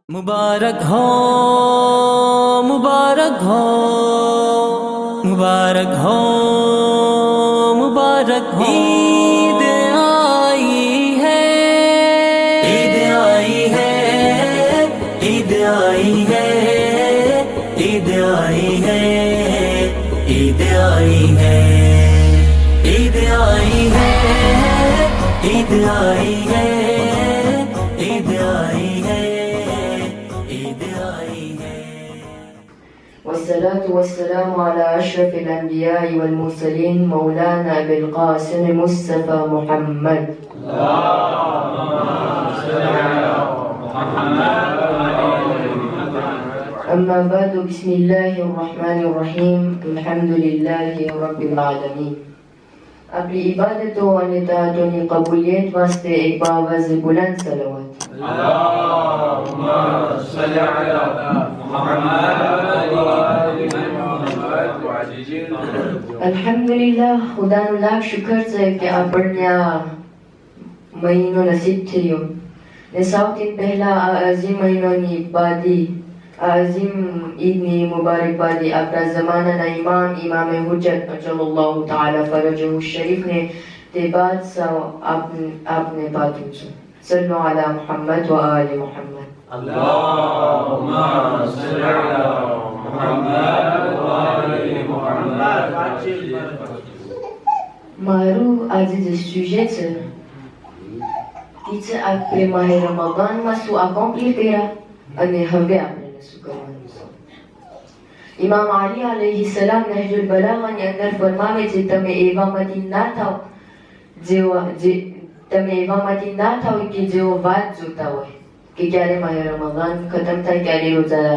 मुबारक हो मुबारक हो मुबारक हो मुबारक हो। ईद आई है ईद आई है ईद आई है ईद आई है ईद आई है ईद आई है ईद आई है ईद आई है ईद आई है। والصلاة والسلام على أشرف الأنبياء والمرسلين مولانا أبي القاسم مصطفى محمد. أما بعد بسم الله الرحمن الرحيم الحمد لله رب العالمين. अपनी इबादतों और इताअतों की कबूलियत वास्ते एक बार आवाज़ बुलंद सलावत। अल्लाहुम्मा सल्ली अला मुहम्मद व आलि मुहम्मद। अल्हम्दुलिल्लाह, खुदाનો લાખ શુક્ર છે કે આપણને આ મહિનો નસીબ થયો ને સૌથી પહેલા આ અઝીમ મહિનાની બાદી عظیم ईदनी मुबारकबादी अपना ज़माना इमाम इमाम हुज्जत अजल्लल्लाहु ताला फरजहु शरीफ ने ते बाद सा आपने बातों से सल्लु अला मुहम्मद व आलि मुहम्मद। अल्लाहुम्मा सल्ली अला मुहम्मद व आलि मुहम्मद। मारू आज जे sujet છે કે આપણે માહે રમઝાનમાં શું accomplir કર્યા અને હવે આપણે इमाम अली अलैहिस्सलाम नहजुल बलागा ની અંદર ફરમાવે છે તમે એવામાંથી ના થાઓ કે જેઓ વાત જોતા હોય કે ક્યારે માહ રમઝાન ખતમ થાય ક્યારે રોજા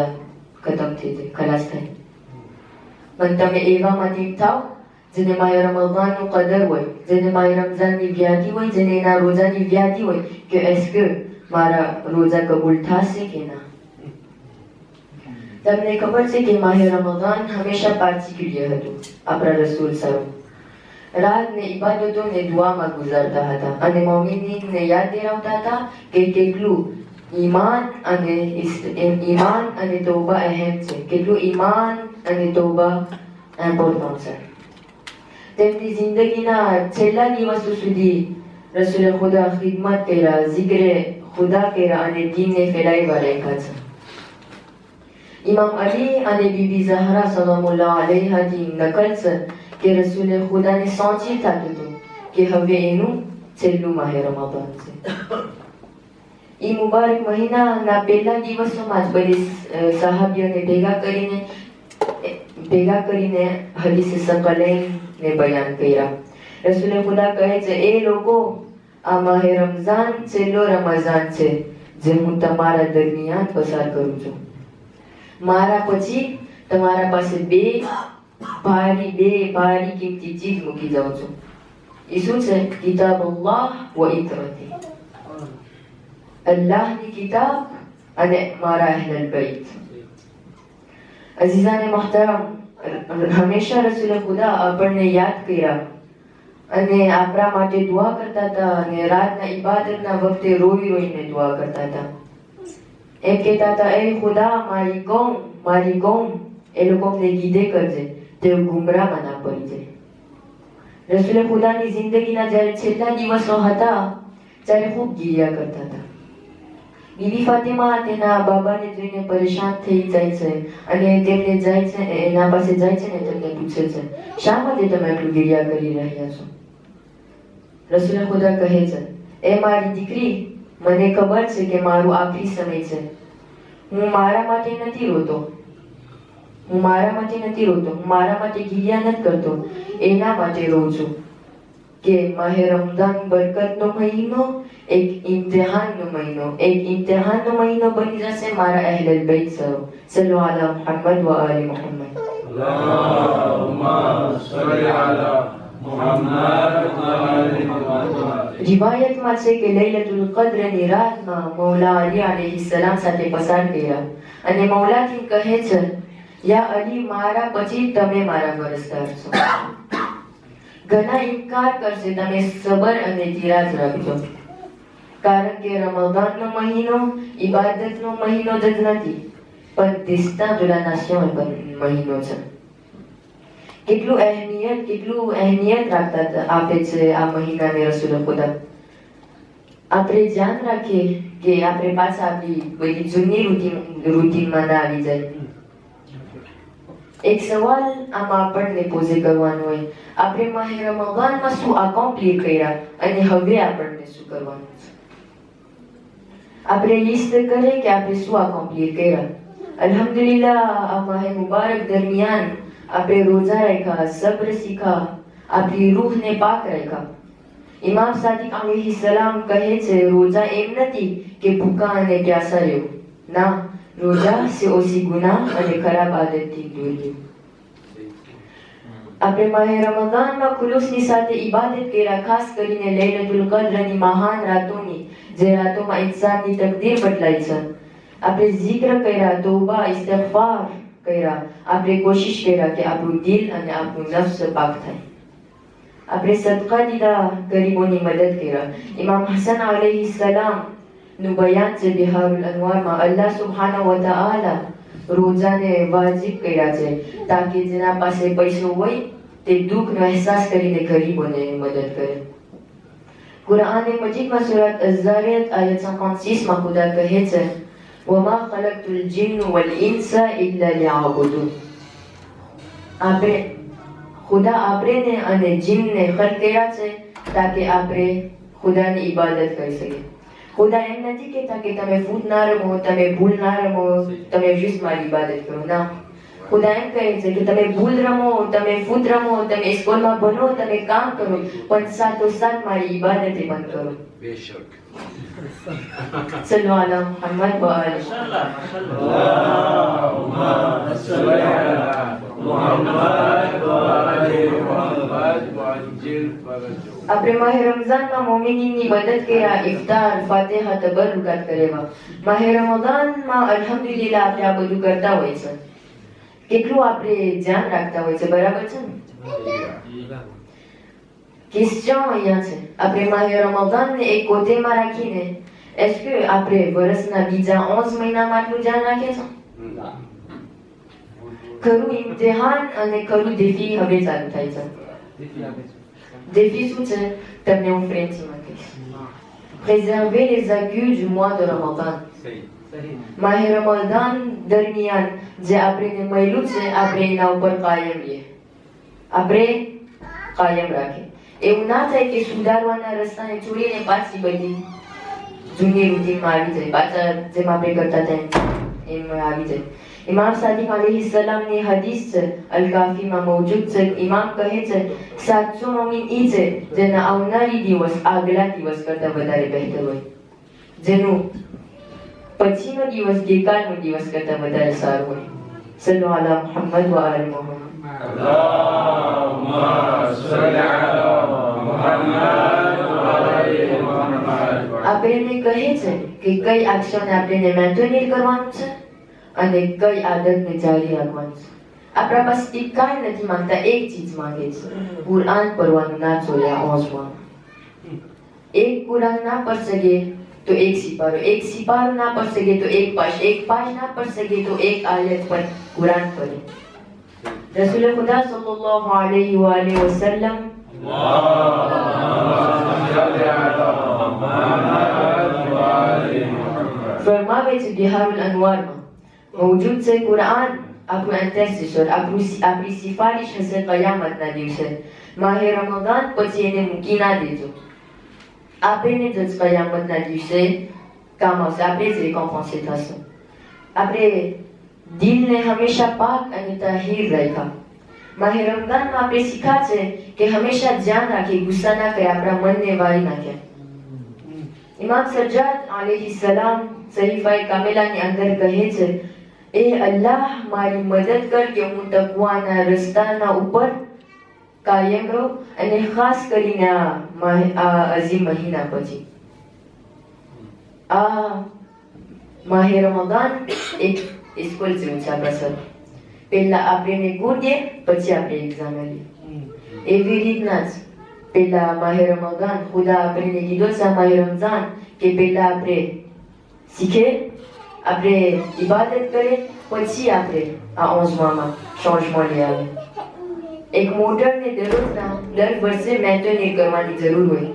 ખતમ થઈ જાય ખલાસ થાય, પણ તમે એવામાંથી થાઓ જેને માહ રમઝાનનું કદર હોય, જેને માહ રમઝાનની વ્યાધિ હોય, જેને એના રોજાની વ્યાધિ હોય કે એસ્કે મારા રોજા કબૂલ થશે કે ના। તમને ખબર છે કે માહ રમઝાન હંમેશા પાર્ટિક્યુલર હતું। આપણા રસૂલ સાહેબ રાત ને ઇબાદતો ને દુઆમાં ગુજારતા હતા અને મોમિનીનને યાદ દિલાવતા હતા કે કેટલું ઈમાન અને તૌબા અહેમ છે, કેટલું ઈમાન અને તૌબા ઇમ્પોર્ટન્ટ છે। તેમની જિંદગીના છેલ્લા દિવસો સુધી રસૂલ ખુદા ખિદમત કર્યા, ઝિક્રે ખુદા કર્યા અને દીનને ફેલાવવા રાખ્યા છે। इमाम अली અને बीबी ज़हरा सलामुल्लाह अलैहा की नकल છે કે રસૂલ ખુદાને સોચી થતું હતું કે હવે એનું છેલ્લું માહ રમઝાન છે। એ મુબારક મહિનાના પહેલા દિવસોમાં જ બધી સહાબીઓને ભેગા કરીને હદીસ સકલૈનને બયાન કર્યા। રસૂલ ખુદા કહે છે એ લોકો આ માહ રમઝાન છેલ્લો રમઝાન છે જે હું તમારા દરમિયાન પસાર કરું છું। મારા પછી તમારા પાસે બે ભારી કિંમતી ચીજ મૂકી જાઉં છું। એ શું છે? કિતાબ અલ્લાહ વ ઇત્રતી, અલ્લાહની કિતાબ અને મારા અહલલ બૈત। અઝીઝાને મુહતરમ, હંમેશા રસૂલ ખુદા આપણને યાદ કર્યા અને આપણા માટે દુઆ કરતા હતા અને રાતના ઇબાદતના વખતે રોઈને દુઆ કરતા હતા। એમ કહેતા હતા એ ખુદા મારી કૌમ એ લોકોને ગીધે કરજે, તેઓ ગુમરાહમાં ના પડી જાય। રસૂલ ખુદાની જિંદગીના જ્યારે છેલ્લા દિવસો હતા ત્યારે ખૂબ ગિરિયા કરતા હતા। બીબી ફાતિમા તેના બાબાને જોઈને પરેશાન થઈ જાય છે અને તેમને એના પાસે જાય છે ને તેમને પૂછે છે શા માટે તમે એટલું ગિરિયા કરી રહ્યા છો? રસૂલ ખુદા કહે છે એ મારી દીકરી, મને ખબર છે કે મારું આખરી સમય છે। હું મારા માટે નથી રોતો, હું મારા માટે ગિરિયા નથી કરતો, એના માટે રોઉં છું કે માહ રમઝાન બરકતનો મહિનો એક ઇમ્તિહાનનો મહિનો બની જશે મારા અહલલ બૈત સૌ। સલ્લુ અલા મુહમ્મદ વ આલિ મુહમ્મદ। अल्लाहुम्मा सल्ली अला मुहम्मद व आलि मुहम्मद। रिवायतમાં છે કે લૈલતુલ કદ્રની રાતમાં મૌલા અલી अलैहिस्सलाम સાથે પસાર કર્યા અને મૌલાથી કહે છે યા અલી, મારા પછી તમે મારા વારસદાર છો। ઘણા ઇનકાર કરશે, તમે સબર અને ધીરજ રાખજો। કારણ કે રમઝાનનો મહિનો ઇબાદતનો મહિનો જ નથી, પણ દિસ્તા de la nation મહિનો છે. કેટલું અહેમિયત આપે છે આ મહિનાને રસૂલ ખુદા. આપણે ધ્યાન રાખીએ કે આપણે પાછા આપણી બધી જૂની રૂટીનમાં ના આવી જાય. એક સવાલ આમાં આપણને પોઝે કરવાનો હોય, આપણે માહે રમઝાનમાં શું અકોમ્પ્લીટ કર્યા અને હવે આપણને શું કરવાનું છે. આપણે લિસ્ટ કરીએ કે આપણે શું અકોમ્પ્લીટ કર્યા. અલ્હમ્દુલિલ્લાહ આ માહે મુબારક દરમિયાન આપણે રોજા રાખ્યા, સબ્ર શીખા, આપણી રૂહને પાક રાખ્યા. ઇમામ સાદિક અલૈહિ સલામ કહે છે રોજા એમ નથી કે ભૂખા અને પ્યાસા રહેવું. ના, રોજા સે ઓછી ગુનાહ અને ખરાબ આદતથી દૂર રહેવું. આપણે માહે રમઝાનમાં ખુલુસની સાથે ઇબાદત કર્યા, ખાસ કરીને લૈલતુલ કદ્રની મહાન રાતોની, જે રાતોમાં ઇન્સાનની તકદીર બદલાય છે. આપણે zikr કર્યા, તૌબા, ઇસ્તિગફાર કર્યા. આપણે કોશિશ કર્યા કે આપણું દિલ અને આપણું નફ્સ પાક થાય. આપણે સદકા દીધા, ગરીબોની મદદ કર્યા. ઇમામ હસન અલૈહિ સલામ નું બયાન છે બિહારુલ અનવારમાં, અલ્લાહ સુબ્હાનહુ વ તઆલા રોજાને વાજિબ કર્યા છે તાકે જેના પાસે પૈસો હોય તે દુઃખનો અહેસાસ કરીને ગરીબોને મદદ કરે. કુરાન મજીદમાં સૂરત અઝ-ઝારિયાત આયત 56 માં ખુદા કહે છે વમા ખલકતુલ જિન્ન વલ ઇન્સા ઇલ્લા લિયઅબુદૂન. ખુદા આપણે અને જીનને ખલક કર્યા છે તાકે આપણે ખુદાની ઇબાદત કરી શકીએ. ખુદા એમ નથી કહેતા કે તમે ફૂટ ના રમો, તમે ભૂલ ના રમો, તમે juste મારી ઇબાદત કરો. ના, ખુદા એમ કહે છે કે તમે ભૂલ રમો, તમે ફૂટ રમો, તમે સ્કૂલમાં ભણો, તમે કામ કરો, પણ સાથોસાથ મારી ઇબાદત પણ કરો. બેશક. સલ્લુ અલા મુહમ્મદ વ આલિહી. અલ્લાહુમ્મા સલ્લી અલા મુહમ્મદ વ આલિહી મુહમ્મદ વઅજિલ ફરજો. આપણે માહે રમઝાનમાં મોમિનીની મદદ કર્યા, ઇફતાર, ફાતિહા, તબરુકાત કરેવા. માહે રમઝાનમાં અલ્હમ્દુલિલ્લાહ આપણે આ બધું કરતા હોય છે. કેટલું આપણે ધ્યાન રાખતા હોય છે, બરાબર છે ને? ક્વેશ્ચન અહીંયા છે, આપણે માહે રમઝાનને એક કોઠેમાં રાખીને એસ્કે આપણે વર્ષના બીજા 11 મહિનામાં આટલું ધ્યાન રાખીએ છીએ? ખરું ઇમ્તિહાન અને ખરું દેફી હવે ચાલુ થાય છે. Défi શું છે તમને હું ફ્રેન્ચમાં કહીશ. Préserver les acquis du mois de Ramadan. માહે Ramzan દરમિયાન જે આપણે મળ્યું છે આપણે એના ઉપર કાયમ રહીએ, આપણે કાયમ રાખીએ. એવું ના થાય કે સુધારવાના રસ્તાને છોડીને પાછી બધી જૂની રૂટીનમાં આવી જાય, પાછા જેમ આપણે કરતા હતા એમ આવી જાય. ઇમામ સાદિક અલૈહિ સલામની હદીસ છે, અલ-કાફીમાં મૌજૂદ છે. ઇમામ કહે છે સાચો મોમિન ઈ છે જેના આવનારી દિવસ આગલા દિવસ કરતા વધારે બહેતર હોય, જેનું પછીનો દિવસ ગઈકાલનો દિવસ કરતા વધારે સારો હોય. સલ્લુ અલા મુહમ્મદ વ આલિહી મુહમ્મદ. અલ્લાહુમ્મા સલ્લી અલા મુહમ્મદ વ આલિહી મુહમ્મદ. આપણે કહે છે કે કઈ એક્શન આપણે મેન્ટેન કરવાનું છે અને કઈ આદતને જારી રાખવાની છે. આપણા પાસે કાંઈ નથી માંગતા, એક ચીજ માંગે છે, કુરાન પડવાનું ના છોડ્યા 11 માં. એક કુરાન ના પઢ શકે તો એક સિપારો, એક સિપારો ના પઢ શકે તો એક પાશ, એક પાશ ના પઢ શકે તો એક આયત પર કુરાન પડે. રસૂલ ખુદા સલ્લલ્લાહુ અલૈહિ વ આલિહી વસલ્લમ ફરમાવે છે બિહારુલ અનવારમાં મૌજૂદ છે કુરાન આપણું ઇન્ટરસેસર, આપણી સિફારિશ હશે કયામતના દિવસે. માહે રમઝાન પછી એને મૂકી ના દેજો, આપણે જ કયામતના દિવસે કામ આવશે, આપણે જ રેકોમ્પન્સે થશે. આપણે દિલને હંમેશા પાક અને તાહીર રાખ્યા. માહે રમઝાનમાં આપણે શીખ્યા છે કે હંમેશા ધ્યાન રાખીએ, ગુસ્સા ના કરે, આપણા મનને વાળી નાખ્યા. ઇમામ સજ્જાદ અલૈહિ સલામ સહીફાએ કામિલાની અંદર કહે છે એ અલ્લાહ મારી મદદ કર કે હું તકવાના રસ્તાના ઉપર કાયમ રહું, અને ખાસ કરીને આ અઝીમ મહિના પછી. આ માહે રમઝાન એક સ્કૂલ જેવું છે આપણા સર. પહેલા આપણે કૂદીએ પછી આપણે એક્ઝામ આવીએ. એવી રીતના જ પેલા માહે રમઝાન ખુદા આપણને કીધો છે માહે રમઝાન કે પેલા આપણે શીખે, આપણે ઇબાદત કરે, પછી આપણે આ 11માં changement લઈ આવે. એક મોટરને દરરોજના દર વર્ષે મેન્ટેન કરવાની જરૂર હોય,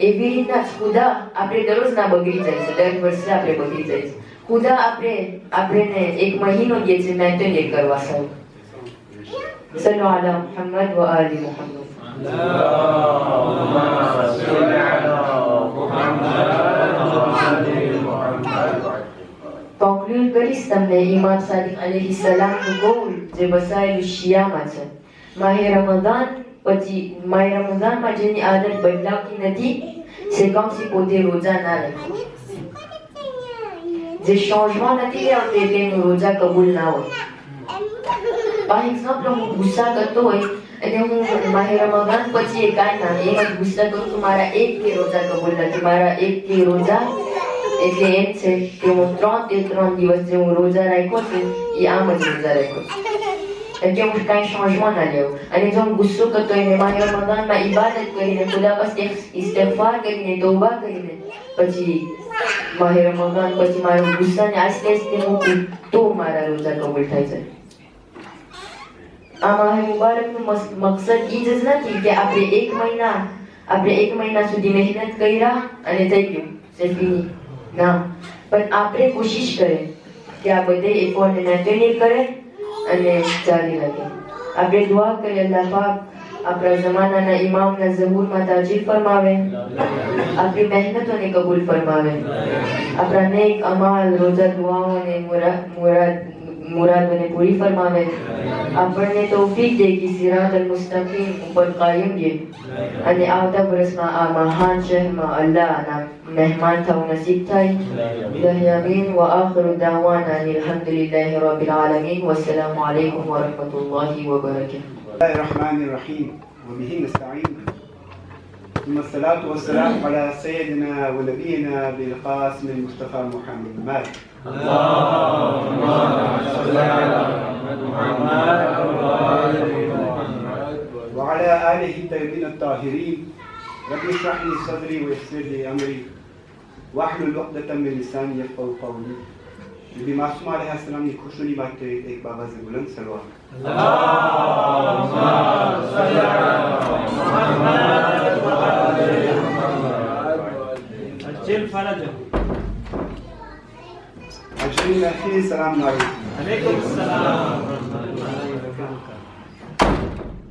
એવી રીતના ખુદા આપણે દરરોજના બગડી જાય છે, દર વર્ષે આપણે બગડી જાય છે. ખુદા આપણને એક મહિનો દે છે મેન્ટેન કરવા સાહેબ. સલ્લુ અલા મુહમ્મદ વ આલી મુહમ્મદ. કોન્ક્લુડ કરીશ તમને ઇમામ સાદિક અલૈહિ સલામનું કૌલ જે વસાયેલું શિયામાં છે. માહે રમઝાનમાં જેની આદત બદલાવતી નથી, c'est comme si પોતે રોજા ના રાખે. જે changement નથી લેવાતું એટલે એનું રોજા કબૂલ ના હોય. par exemple હું ગુસ્સા કરતો હોય અને હું માહે રમઝાન પછી કાંઈ ના એમ જ ગુસ્સા કરું તો મારા એક કે રોજા કબૂલ નથી. મારા એક કે રોજા એટલે એમ છે કે હું 3 દિવસ જે હું રોજા રાખ્યો છે એ આમ જ રોજા રાખ્યો છે, એટલે હું કાંઈ changement ના લેવું. અને જો હું ગુસ્સો કરતો હોય ને માહે રમઝાનમાં ઇબાદત કરીને ખુદા પાસે ઇસ્તિગફાર કરીને તૌબા કરીને પછી માહે રમઝાન પછી મારા ગુસ્સાને આસ્તે આસ્તે મૂકું તો મારા રોજા કબૂલ થાય છે. આ માહે મુબારકનું મકસદ એ જ નથી કે આપણે એક મહિના સુધી મહેનત કર્યા અને થઈ ગયું સેલ્ફી ના, પણ આપણે કોશિશ કરે કે આ બધે એફર્ટને મેન્ટેન કરે અને ચાલી રાખે. આપણે દુઆ કરીએ અલ્લાહ પાક આપણા જમાનાના ઇમામના ઝહૂરમાં તાજીર ફરમાવે, આપણી મહેનતોને કબૂલ ફરમાવે, આપણા નેક અમાલ રોજા દુઆઓને મુરાદોને પૂરી ફરમાવે, આપણને તૌફીક દે કે સિરાત અલ મુસ્તકીમ ઉપર કાયમ રહે અને આવતા વર્ષમાં આ મહાન શહેરમાં અલ્લાહના મહેમાન થવું નસીબ થાય. આમીન. વ આખિરુ દાવાના અલહમદુલિલ્લાહી રબ્બિલ આલમીન. વસ્સલામુ અલૈકુમ વ રહમતુલ્લાહી વ બરકાતુહુ. الرحمن الرحيم وبه نستعين ثم الصلاة والسلام على سيدنا ونبينا بالقاسم المصطفى محمد مالك. اللهم صل على محمد وعلى آله الطيبين الطاهرين. رب اشرح لي صدري ويسر لي أمري واحلل عقدة من لساني يفقهوا قولي. نبی معصوم علیہ السلام کی خوشنودی بات ایک بابا سے بلند سلوات. اللهم صل على محمد وعلى محمد. اجل فرجه. اجمعین اخیر السلام علیکم. علیکم السلام.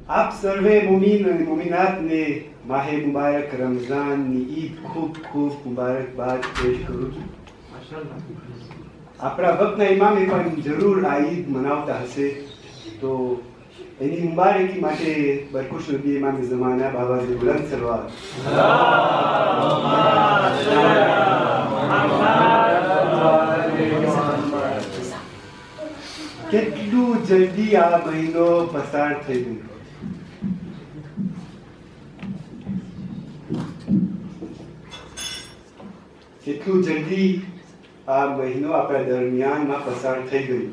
આપ સર્વે મુમીન અને મુમીનાતને માહે મુબારક રમઝાનની ઈદ ખૂબ ખૂબ મુબારકબાદ પેશ કરું છું. આપણા વખતના ઇમામે પણ જરૂર આ ઈદ મનાવતા હશે, તો એની મુબારકી માટે બરકુશ નબી ઇમામ ઝમાના બાબાજી બુલંદ સલવાત. કેટલું જલ્દી આ મહિનો પસાર થઈ ગયો. કેટલું જલ્દી આ મહિનો આપણા દરમિયાનમાં પસાર થઈ ગયો.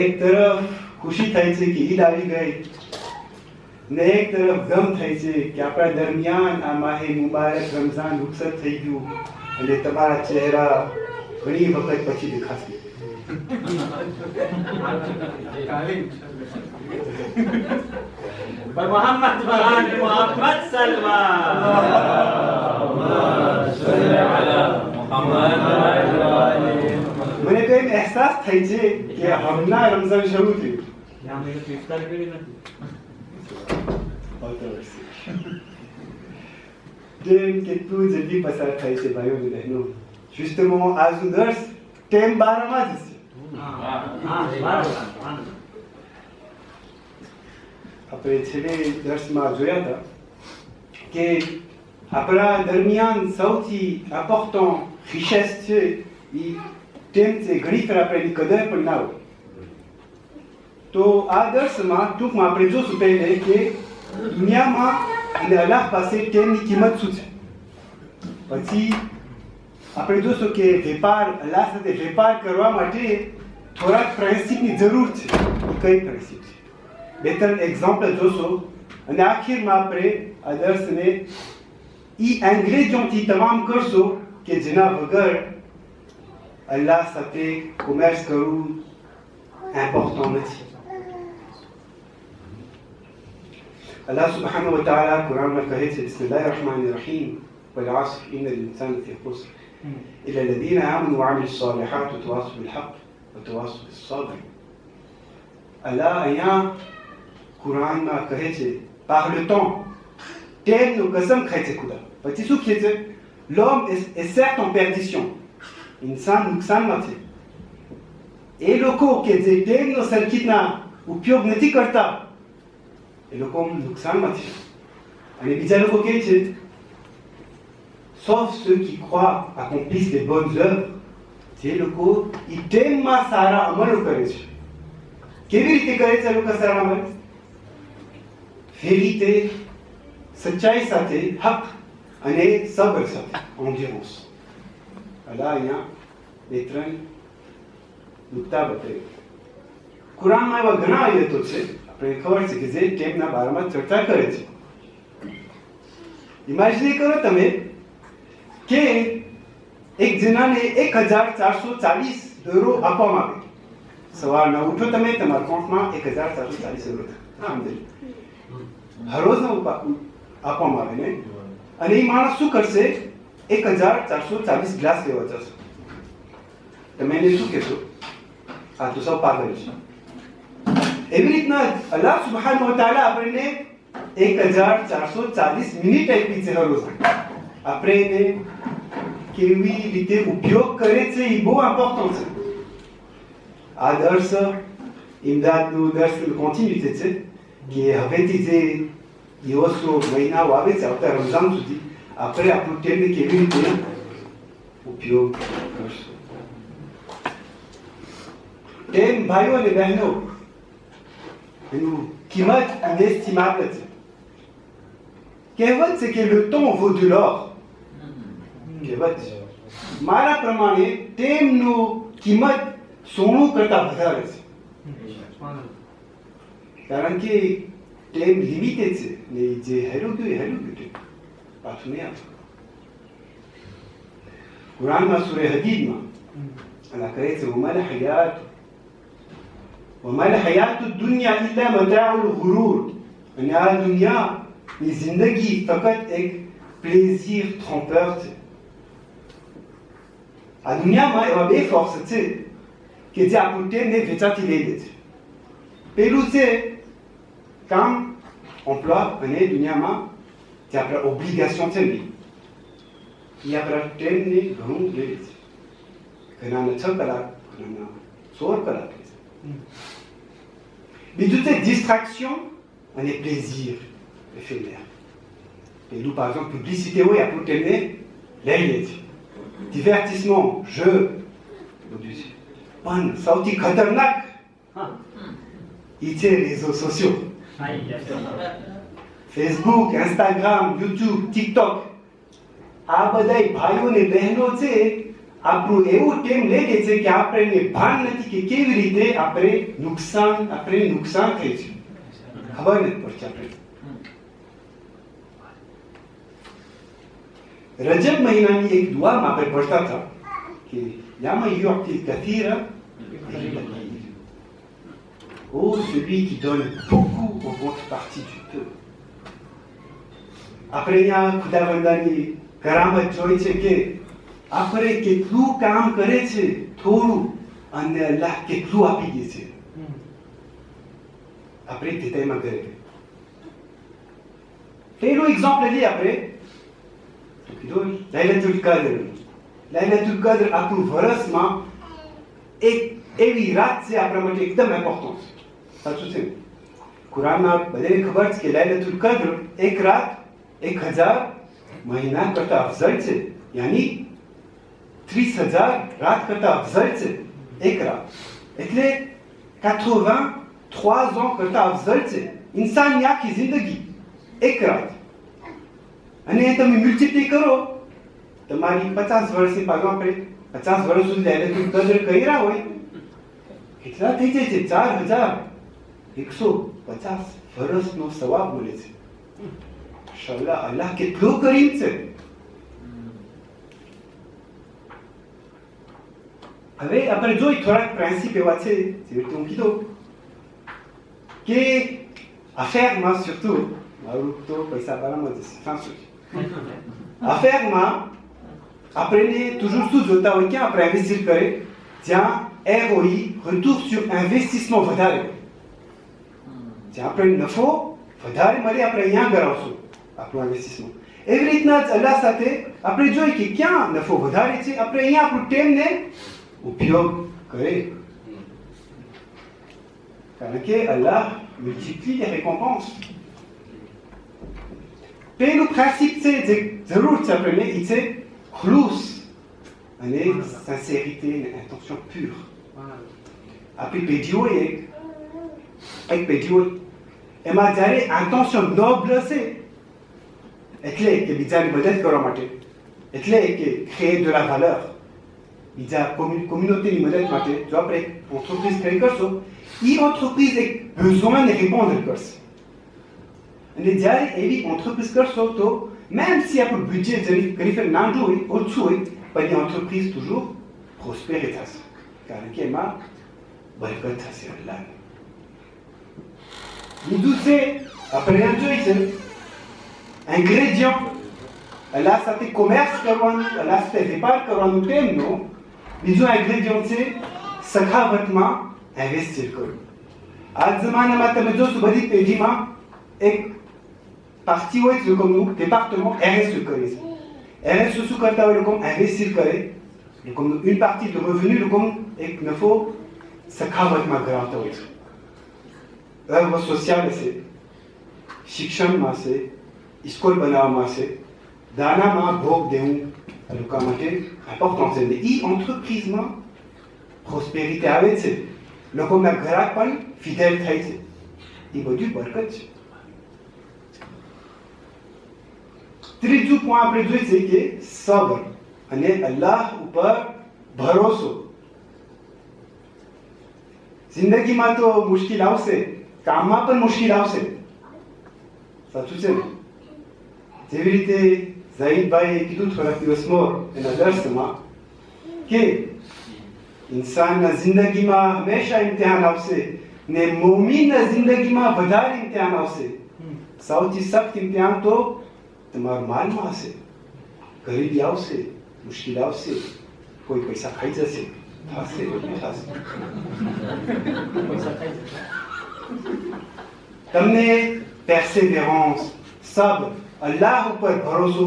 એક તરફ ખુશી થઈ છે કે ઈદ આવી ગઈ ને એક તરફ ગમ થઈ છે કે આપણા દરમિયાન આ માહે મુબારક રમઝાન રૂખસત થઈ ગયું અને તમારા ચહેરા ઘણી વખત પછી દેખાશે. पर मोहम्मद मोहम्मद મને તો એક અહેસાસ થઈ છે કે હમણાં રમઝાન શરૂ થયું. કેટલું જલ્દી પસાર થાય છે ભાઈઓ અને બહેનો. Justement, આજનું દર્શ ટેમ 12માં જ છે. આપણે છેલ્લે દર્શમાં જોયા હતા કે આપણા દરમિયાન સૌથી ઇમ્પોર્ટન્ટ richesse છે એ ટેમ છે. ઘણી વાર આપણે એની કદર પણ ના હોય. તો આ દર્શમાં ટૂંકમાં આપણે જોશું પહેલે કે દુનિયામાં અને અલ્લાહ પાસે ટેમની કિંમત શું છે. પછી આપણે જોશું કે વેપાર અલ્લાહ સાથે વેપાર કરવા માટે થોડાક પ્રિન્સિપની જરૂર છે. એ કઈ પ્રિન્સિપ છે? બે ત્રણ એક્ઝામ્પલ જોશો અને આખીરમાં આપણે આ દર્શને ઈ એંગ્રેજોથી તમામ કરશો કે જેના વગર અલ્લાહ સાથે કોમર્સ કરવું ઇમ્પોર્ટન્ટ નથી. અલ્લાહ સુબ્હાનહુ વ તઆલા કુરાનમાં કહે છે બિસ્મિલ્લાહિર રહમાનિર રહીમ વલ અસ્ર ઇન્નલ ઇન્સાન ફી ખુસ્ર ઇલ્લા અલ્લઝીના આમનુ વ અમિલુસ સાલિહાત વ તવાસવ બિલ હક વ તવાસવ bis sabr. અલ્લાહ અહીંયા કુરાનમાં કહે છે par le temps ટેમનું કસમ ખાય છે ખુદા. પછી શું કહે છે? l'homme est certes en perdition, ઇન્સાન નુકસાનમાં છે. એ લોકો કે જે ટેમનો સરખીતના ઉપયોગ નથી કરતા એ લોકો નુકસાનમાં છે. અને બીજા લોકો કહે છે sauf ceux qui croient accomplissent les bonnes œuvres, જે લોકો ઈ ટેમમાં સારા અમલો કરે છે. કેવી રીતે કરે છે લોકો સારા અમલ? vérité, સચ્ચાઈ સાથે, હક અને સબર સાથે, endurance. અલ્લાહ અહીંયા બે ત્રણ નુક્તા બતાવ્યો. કુરાનમાં એવા ઘણા આયતો છે આપણે ખબર છે કે જે ટેમના બારામાં ચર્ચા કરે છે. ઇમેજિન કરો તમે કે એક જણાને 1440 યુરો આપવામાં આવે. સવારના ઉઠો તમે, તમારા એકાઉન્ટમાં 1440 યુરો હરોજના આપવામાં આવે ને, અને એ માણસ શું કરશે? 1440 ગ્લાસ લેવા જશે. તમે એને શું કહેશો? આ તો સૌ પાગલ છે. એવી રીતના અલ્લાહ સુબ્હાનહુ વ તઆલા આપણને 1440 મિનિટ આપી છે હરોજ. આપણે એને કેવી રીતે ઉપયોગ કરે છે એ બહુ ઇમ્પોર્ટન્ટ છે. આ દર્શ ઇમદાદનું દર્શનું કોન્ટિન્યુટી છે કે હવેથી જે દિવસો મહિનાઓ આવે છે આવતા રમઝાન સુધી આપણે આપણું ટેમને કેવી રીતે ઉપયોગ કરશું. ટેમ ભાઈઓ અને બહેનો એનું કિંમત ઇનેસ્ટિમેબલ છે. કહેવત છે કે le temps vaut de l'or. કહેવત છે. મારા પ્રમાણે ટેમનું કિંમત સોનું કરતા વધારે છે. કારણ કે ટેમ લિમિટેડ છે ને જે હેરું ગયું પાછું નહીં આવશે. કુરાનમાં સૂરે હદીદમાં અલ્લાહ કહે છે વમલ હયાતુ દુનિયા ઇલ્લા મતાઉલ ગુરૂર. અને આ દુનિયાની જિંદગી ફક્ત એક પ્લેઝિર ટ્રોમ્પર છે. આ દુનિયામાં એવા બે ફોર્સ છે કે જે આપણું ટેમને વેચાતી લઈ લે છે. પેલું છે કામ, emploi, અને દુનિયામાં જે આપણા ઓબ્લિગેશન છે ને એ આપણા ટેમને ઘણું લઈ લે છે. ઘણાના 6 કલાક, ઘણાના 16 કલાક લે છે. બીજું છે distraction અને plaisir éphémère. પેલું par exemple publicité હોય આપણું ટેમને લઈ લે છે. divertissement, jeu, બધું છે. પણ સૌથી ખતરનાક એ છે réseaux sociaux. Facebook, Instagram, YouTube, TikTok, આ બધા ભાઈઓ ને બહેનો છે આપણું એવું ટેમ લઈ લે છે કે આપણને ભાન નથી કે કેવી રીતે આપણે નુકસાન થાય છે. ખબર નથી પડતી આપણે. રજબ મહિનાની એક દુઆમાં આપણે પઢતા હતા કે Yama યુઅતિ કથીરા. Oh, celui qui donne beaucoup aux contreparties du peu. આપણે અહીંયા ખુદાવંદાની કરામત જોઈ છે કે આપણે કેટલું કામ કરે છે થોડું, અને અલ્લાહ કેટલું આપી દે છે. આપણે તેમાં કરે. પહેલું એક્ઝામ્પલ લઈએ આપણે લૈલતુલ કદ્ર. લૈલતુલ કદ્ર આપણું વર્ષમાં એક એવી રાત છે આપણા માટે એકદમ ઇમ્પોર્ટન્ટ છે. સાચું છે. કુરાનમાં બધાને ખબર છે કે લૈલતુલ કદ્ર એક રાત 1000 મહિના કરતા અફઝલ છે. યાની 30,000 રાત કરતા અફઝલ છે એક રાત. એટલે 83 ans કરતા અફઝલ છે ઇન્સાનની આખી જિંદગી એક રાત. અને તમે મલ્ટીપ્લાય કરો, તમારી 50 વર્ષની પાછળ આપણે 50 વર્ષ સુધી લૈલતુલ કદ્ર કર્યા હોય કેટલા થઈ જાય છે? 4150 વર્ષનો સવાબ મળે છે. માશાઅલ્લાહ, અલ્લાહ કેટલો કરીમ છે. હવે આપણે જોઈ થોડાક પ્રિન્સિપ એવા છે જેવી રીતે હું કીધું કે અફેરમાં surtout મારું તો પૈસા બારામાં જશે ફ્રાન્સ અફેરમાં આપણે toujours શું જોતા હોય ક્યાં આપણે ઇન્વેસ્ટ કરે જ્યાં ROI retour sur investissement વધારે હોય જ્યાં આપણે નફો વધારે મળે આપણે અહીંયા કરાવશું આપણું ઇન્વેસ્ટમેન્ટ. એવી રીતના જ અલ્લાહ સાથે આપણે જોઈએ કે ક્યાં નફો વધારે છે આપણે અહીંયા આપણું ટાઈમને ઉપયોગ કરે કારણ કે અલ્લાહ multiplie les récompenses. પહેલું પ્રિન્સિપ છે જે જરૂર છે આપણને એ છે ખુલૂસ અને સિન્સિરિટી અને ઇન્ટેન્શન પ્યોર. આપણી પેઢીઓ એક પેઢીઓ એમાં જ્યારે ઇન્ટેન્શન નોબલ હશે એટલે કે બીજાની મદદ કરવા માટે એટલે કે créer de la valeur બીજા કોમ્યુનિટીની મદદ માટે જો આપણે એક entreprise créer કરશો એ entreprise એક besoinને répondre કરશે અને જ્યારે એવી entreprise કરશો તો même si આપણું budget ઘણી ફેર નાનું હોય ઓછું હોય પણ એ entreprise toujours prospère થશે કારણ કે એમાં બરકત થશે અલ્લાહની. બીજું છે આપણે એમ જોઈ છે ingrédient અલ્લાહ સાથે કોમર્સ કરવાનું અલ્લાહ સાથે વેપાર કરવાનું તેમનું બીજું ingrédient છે સખાવતમાં ઇન્વેસ્ટ કરવું. આ જમાનામાં તમે જોશો બધી પેઢીમાં એક પાર્ટી હોય છે લોકોનું ડિપાર્ટમેન્ટ RSE કરે છે. RSE શું કરતા હોય લોકો ઇન્વેસ્ટ કરે લોકોનું une partie de revenu લોકો એક નફો સખાવતમાં કરાવતા હોય છે. œuvre sociale છે શિક્ષણમાં છે સ્કૂલ બનાવવામાં છે દાનામાં ભોગ દેવું આ લોકો માટે ઇમ્પોર્ટન્ટ છે. એ એન્ટરપ્રાઇઝમાં પ્રોસ્પેરિટી આવે છે લોકોના ગ્રાહક પણ ફિડેલ થાય છે એ બધું બરકત છે. ત્રીજું પોઈન્ટ આપણે જોઈએ છે કે સબર અને અલ્લાહ ઉપર ભરોસો. જિંદગીમાં તો મુશ્કેલ આવશે કામમાં પણ મુશ્કેલ આવશે સાચું છે ને જેવી રીતે ઝહીદભાઈએ કીધું થોડાક દિવસ મોર એના દર્શમાં કે ઇન્સાનના જિંદગીમાં હંમેશા ઇમ્તિહાન આવશે ને મોમીનના જિંદગીમાં વધારે ઇમ્તિહાન આવશે. સૌથી સખ્ત ઇમ્તિહાન તો તમારા માલમાં હશે. ગરીબી આવશે મુશ્કેલ આવશે કોઈ પૈસા ખાઈ જશે થશે બધું થશે. તમને persévérance સબ્ર અલ્લાહ ઉપર ભરોસો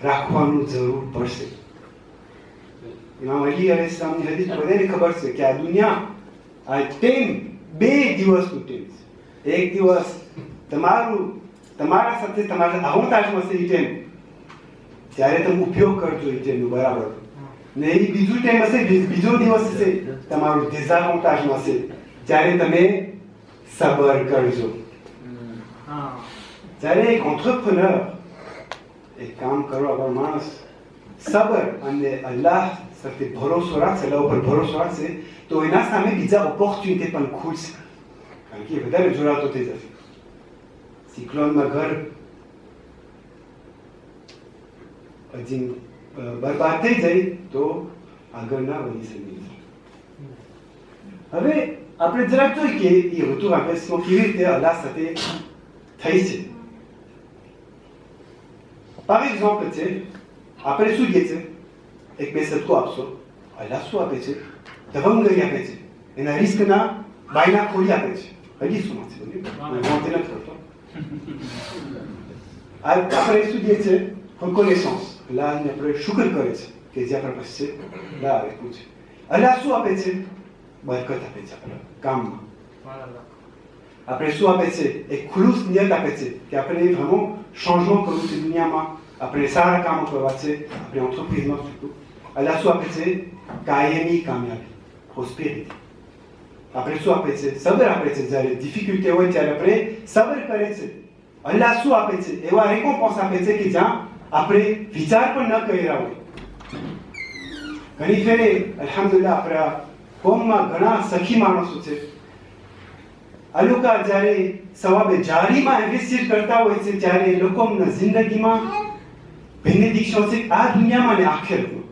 રાખવાનું જરૂર પડશે. ઇમામ અલી અલૈહિસ્સલામની હદીસ બધાને ખબર છે કે આ દુનિયા આ ટેમ 2 દિવસનું ટેમ છે. એક દિવસ તમારા સાથે તમારા અવતાજમાં છે એ ટેમ ત્યારે તમે ઉપયોગ કરજો એ ટેમનું બરાબર ને એ બીજું ટેમ હશે બીજો દિવસ છે તમારું désavantageમાં છે જ્યારે તમે સબર કરજો. જ્યારે એક entrepreneur એક કામ કરવા વાળો માણસ સબર અને અલ્લાહ સાથે ભરોસો રાખશે અલ્લાહ ઉપર ભરોસો રાખશે તો એના સામે બીજા ઓપોર્ચ્યુનિટી પણ ખુલશે કારણ કે વધારે જોડાતો થઈ જશે. સિક્લોનમાં ઘર હજી બરબાદ થઈ જાય તો આગળ ના વધી શકે. હવે આપણે જરાક જોઈએ કે એ ઋતુ ઇન્વેસ્ટમેન્ટ કેવી રીતે અલ્લાહ સાથે થઈ છે. par exemple છે આપણે શું કહે છે એક બે સદકો આપશો અલ્લાહ શું આપે છે દવંગરી આપે છે એના રિસ્કના બાયના ખોલી આપે છે. હદીસોમાં છે બધું વાંચે નથી કરતો. આપણે શું કહે છે reconnaissance અલ્લાહને આપણે શુક્ર કરે છે કે જે આપણા પાસે છે અલ્લાહ આપ્યું છે. અલ્લાહ શું આપે છે બરકત આપે છે આપણા કામમાં. આપણે શું આપે છે એક ખુલ્લુસ નિયત આપે છે કે આપણે vraiment changement કરવું છે દુનિયામાં આપણે સારા કામો કરવા છે આપણે એન્ટરપ્રાઇઝમાં surtout. અલ્લાહ શું આપે છે કાયમી કામયાબી પ્રોસ્પેરિટી. આપણે શું આપે છે સબર આપે છે જ્યારે ડિફિકલ્ટી હોય ત્યારે આપણે સબર કરે છે. અલ્લાહ શું આપે છે એવા રેકોમ્પન્સ આપે છે કે જ્યાં આપણે વિચાર પણ ન કર્યા હોય. ઘણી ફેરે અલ્હમ્દુલિલ્લાહ આપણા કોમમાં ઘણા સખી માણસો છે આ લોકો જ્યારે સવાબે જારીમાં ઇન્વેસ્ટ કરતા હોય છે ત્યારે લોકોના જિંદગીમાં બેનિફિશિયલ છે આ દુનિયામાં અને આખિરતમાં.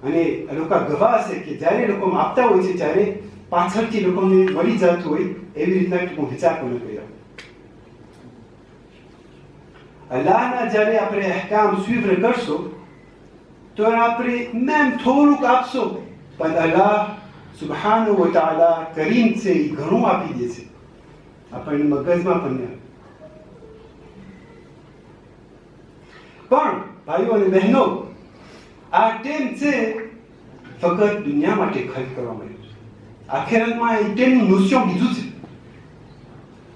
અને આ લોકો ગવાહ છે કે જ્યારે લોકો આપતા હોય છે ત્યારે પાછળથી લોકોને મળી જતું હોય એવી રીતના લોકો વિચાર પણ કર્યો. અલ્લાહના જ્યારે આપણે અહેકામ સ્વીકાર કરશો તો આપણે મેમ થોડુંક આપશો પણ અલ્લાહ સુબ્હાનહુ વ તઆલા કરીમ છે એ ઘણું આપી દે છે આપણને મગજમાં પણ નહીં. પણ ભાઈઓ અને બહેનો આ ટેમ છે ફક્ત દુનિયા માટે ખર્ચ કરવા માટે. આખિરતમાં એ ટેમનું નોશન બીજું છે.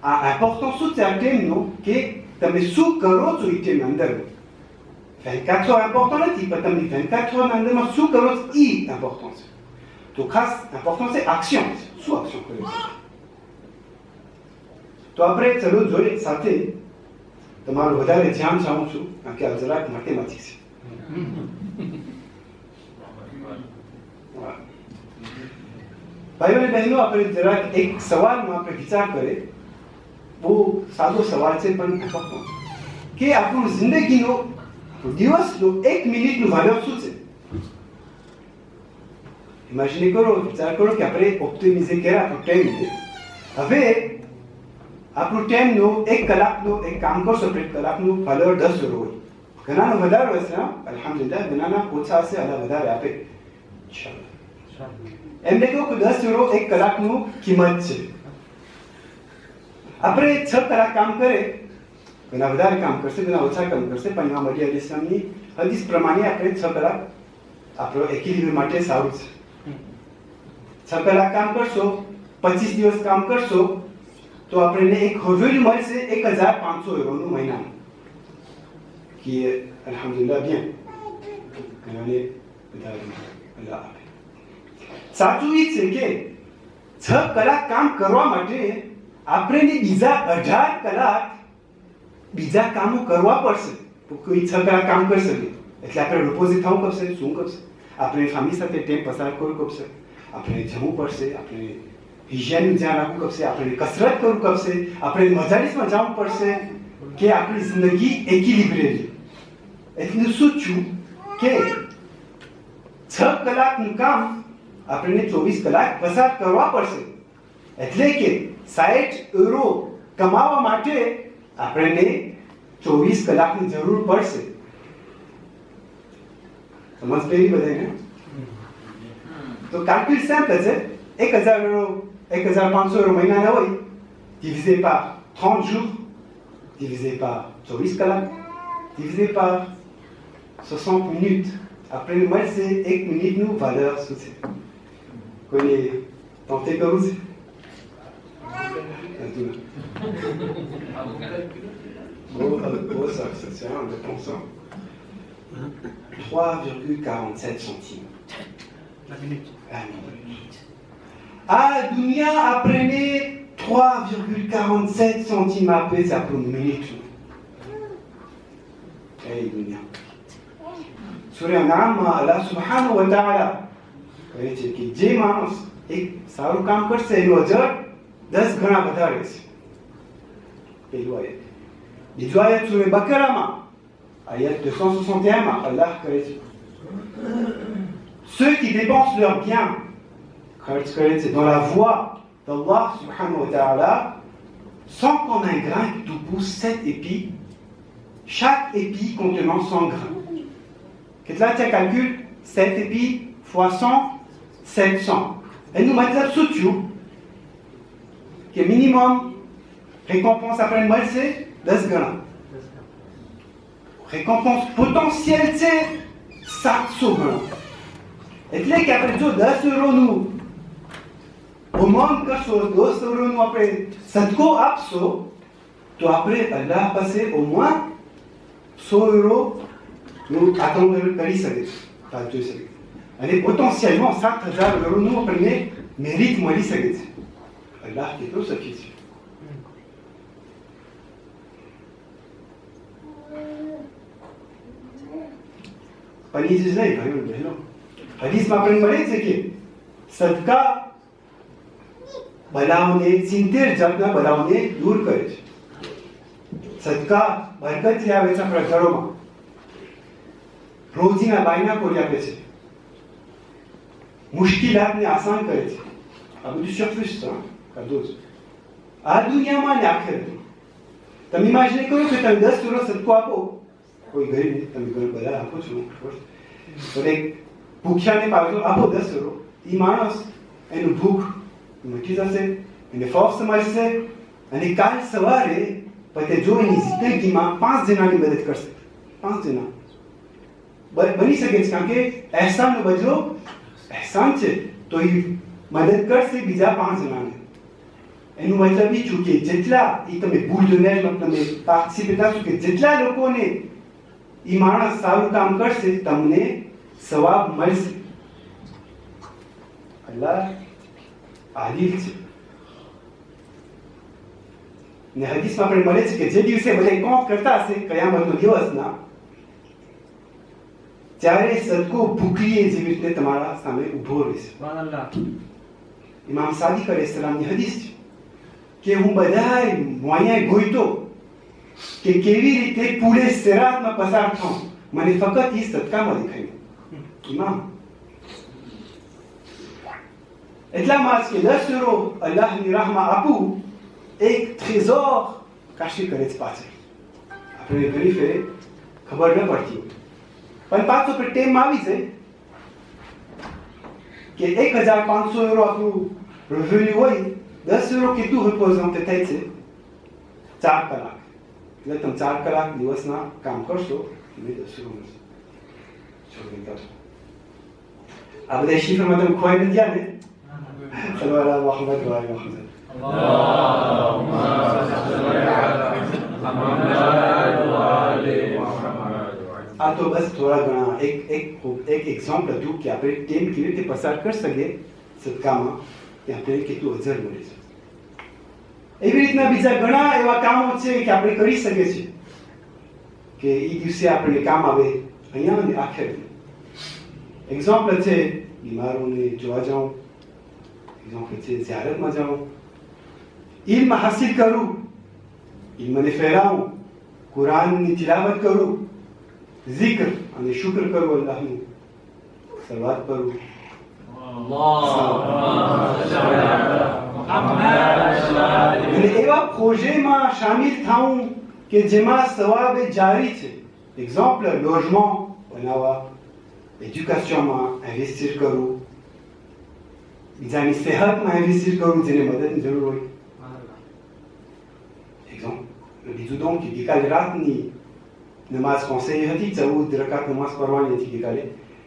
આ ઇમ્પોર્ટન્સ શું છે આ ટેમનું કે તમે શું કરો છો એ ટેમ અંદર. 24 heures important નથી પણ તમે 24 heures અંદરમાં શું કરો છો એ ઇમ્પોર્ટન્ટ છે. તો ખાસ ઇમ્પોર્ટન્ટ છે એક્શન. શું એક્શન કરે છે? તો આપણે ચલો જોઈએ સાથે તમારું વધારે ધ્યાન ચાહું છું કારણ કે આ જરાક મેથેમેટિક્સ છે. ભાઈઓ અને બહેનો આપણે જરાક એક સવાલમાં આપણે વિચાર કરીએ. બહુ સાદો સવાલ છે પણ ઇમ્પોર્ટન્ટ કે આપણું જિંદગીનો દિવસનો 1 મિનિટનું વેલ્યુ શું છે? ઇમેજિન કરો, વિચાર કરો કે આપણે ઓપ્ટિમાઇઝ કર્યા આપણું ટાઈમ. હવે આપણું ટાઈમનો 1 કલાકનો એક કામ કરશો આપણે 1 કલાકનું વેલ્યુ 10 યુરો હોય. ઘણાનો વધારે હશે અલ્હમ્દુલિલ્લાહ, ઘણાના ઓછા હશે અલ્લાહ વધારે આપે. એમને કહો કે 10 યુરો 1 કલાકનું કિંમત છે. આપણે 6 કલાક કામ કરે ઘણા વધારે કામ કરશે ઘણા ઓછા કામ કરશે પણ ઇમામ અલી અલૈહિસ્સલામની હદીસ પ્રમાણે આપણે 6 કલાક આપણો એક્વિલિબ્રિયમ માટે સારું છે. 6 કલાક કામ કરશો 25 દિવસ કામ કરશો તો આપણને એક હવેલી મળશે 1500 યુરોનું મહિનાનું કે અલ્હમ્દુલિલ્લાહ bien ઘણાને વધારે અલ્લાહ આપે. સાચું એ છે કે 6 કલાક કામ કરવા માટે આપણે બીજા 18 કલાક બીજા કામો કરવા પડશે. તો કોઈ 6 કલાક કામ કરી શકે એટલે આપણે રિપોઝિટ થવું પડશે. શું કરશે? આપણે ફેમિલી સાથે ટાઈમ પસાર કરવું પડશે, આપણે જમવું પડશે, આપણે હિજાનું ધ્યાન રાખવું પડશે, આપણે કસરત કરવું પડશે, આપણે મજાલીસમાં જવું પડશે કે આપણી જિંદગી એક્વિલિબ્રેટ. એટલું શું છું કે 6 કલાકનું કામ આપણને 24 કલાક પસાર કરવા પડશે. એટલે કે 60 યુરો કમાવા માટે આપણને 24 કલાકની જરૂર પડશે. સમજ પડી બધાને? તો કેલ્ક્યુલ સિમ્પલ છે. 1000 યુરો 1500 યુરો મહિનાના હોય divisé par 30 jours divisé par 24 કલાક divisé par 60 minutes આપણને મળશે 1 મિનિટનું વેલ્યુ શું છે? કોઈને તંતે કરવું છે? Beau ça, c'est un de pensant. 3,47 centimes. La minute. À dunia apprenez 3,47 centimes après ça pour une minute. Hey dunia. Surah Naam Allah subhanahu wa ta'ala કહે છે કે જે માણસ એક સારું કામ કરશે એનો અજર 10 ગણા વધારે છે. પહેલું આયત. બીજું આયત સૂરે બકરામાં આયત 261માં અલ્લાહ કહે છે ceux qui dépensent leurs biens ખર્ચ કરે છે dans la voie d'Allah subhanahu wa ta'ala sans qu'on ait un grain qui pousse 7 épis, chaque épi contenant 100 grains. કેટલા છે calcul? 7 épis fois 100, 700. Et nous mettons sous que minimum récompense après le mois c'est 10 grains. Récompense potentielle c'est 700 grains. એટલે કે આપણે જો 10 યુરોનું amount કરશો 10 યુરોનું આપણે સદકો આપશો તો આપણે અલ્લાહ પાસે au moins 100 યુરોનું attendre કરી શકે છે જોઈ શકે અને પોટેન્શિયલમાં 7000 યુરોનું આપણને મેરિટ મળી શકે છે. અલ્લાહ કેટલું સખી છે. પણ એ જ નહીં ભાઈઓ બહેનો હદીસમાં આપણને મળે છે કે સદકા બલાઓને 70 જાતના બલાઓને દૂર કરે છે. સદકા બરકતથી આવે છે આપણા ઘરોમાં. રોજીના બાયના ખોલી આપે છે, મુશ્કેલાતને આસાન કરે છે. આ બધું શક્ય છે આ દુનિયામાં ને આખિરતમાં. તમે ઇમેજિન કરો કે તમે 10 યુરો સદકો આપો કોઈ ગરીબ, તમે બધા આપો છો, પણ એક ભૂખ્યાને પાછો આપો 10 યુરો, એ માણસ એનું ભૂખ મટી જશે, એને ફોફ સમજશે, અને કાલ સવારે પછી જો એની જિંદગીમાં 5 જણાની મદદ કરશે. 5 જણા બની શકે છે, કારણ કે અહેસાનનો બદલો અહેસાન છે. તો એ મદદ કરશે બીજા 5 જણાને. એનું મતલબ એ છું કે જેટલા એ તમે ભૂલ દુનિયામાં તમે પાર્ટિસિપેટ થશો કે જેટલા લોકોને એ માણસ સારું કામ કરશે તમને સવાબ મળશે. અલ્લાહ આદિલ છે. ને હદીસમાં આપણે મળે છે કે જે દિવસે બધા કોક કરતા હશે કયામતનો દિવસના, ત્યારે સદકો ભૂખીએ જેવી રીતે તમારા સામે ઊભો રહેશે. ઇમામ સાદિક અલૈહિસ્સલામની હદીસ છે કે હું બધાય મોયા ગોઈતો કે કેવી રીતે પૂરે સિરાતમાં પસાર થાઉં, મને ફક્ત એ સદકામાં દેખાયું. ઇમામ એટલામાં જ કે 10 યુરો અલ્લાહની રાહમાં આપવું એક ટ્રેઝોર કાશી કરે છે પાછળ. આપણે ઘણી ફેરે ખબર ન પડતી હોય, પણ પાછો પર ટેમ આવી જાય કે 1500 યુરો આપણું રેવન્યુ હોય, 10 યુરો કેટલું રિપ્રેઝન્ટ થાય છે? 4 કલાક. એટલે તમે 4 કલાક દિવસના કામ કરશો એટલે 10 યુરો મળશે. આ બધા શિફરમાં તમે ખોવાઈ નથી ગયા ને? ચલો અલા મોહમ્મદ વ આલે મોહમ્મદ. આ તો બસ થોડા ઘણા એક એક્ઝામ્પલ હતું કે આપણે ટાઈમ કેવી રીતે પસાર કરી શકીએ સદકામાં, કે આપણે કેટલું અજર મળે છે. એવી રીતના બીજા ઘણા એવા કામો છે કે આપણે કરી શકીએ છીએ કે એ દિવસે આપણને કામ આવે અહીંયા અને આખિરમાં. એક્ઝામ્પલ છે બીમારોને જોવા જાઉં, એક્ઝામ્પલ છે ઝિયારતમાં જાઉં, ઇલ્મ હાસિલ કરું, ઇલ્મને ફેલાવું, કુરાનની તિલાવત કરું, ઝિક્ર અને શુક્ર કરું, અલ્લાહનું સલાવત કરું. અને એવા પ્રોજેક્ટમાં શામિલ થાઉં કે જેમાં સવાબ જારી છે. એક્ઝામ્પલ લોજમેન્ટ બનાવવા, એજ્યુકેશનમાં ઇન્વેસ્ટ કરું, બીજાની સેહતમાં ઇન્વેસ્ટ કરું જેને મદદની જરૂર હોય. એક્ઝામ્પલ બીજું દઉં કે ગઈકાલે રાતની નમાઝ conseil હતી, 14 રકાત નમાઝ પઢવાની હતી ગઈકાલે.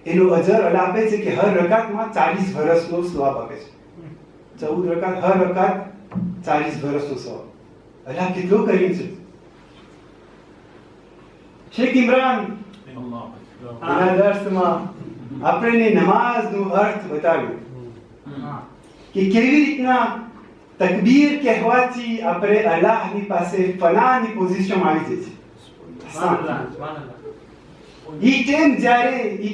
એનો અજર અલ્લાહ આપે છે કે હર રકાતમાં 40 વર્ષનો સવાબ આપે છે. 14 રકાત, હર રકાત 40 વર્ષનો સવાબ. અલ્લાહ કેટલો કરીમ છે. શેખ ઇમરાન એના દર્શમાં આપણને નમાઝનો અર્થ બતાવ્યો કે કેવી રીતના તકબીર કહેવાથી આપણે અલ્લાહની પાસે ફનાની પોઝિશનમાં આવી જઈએ છીએ.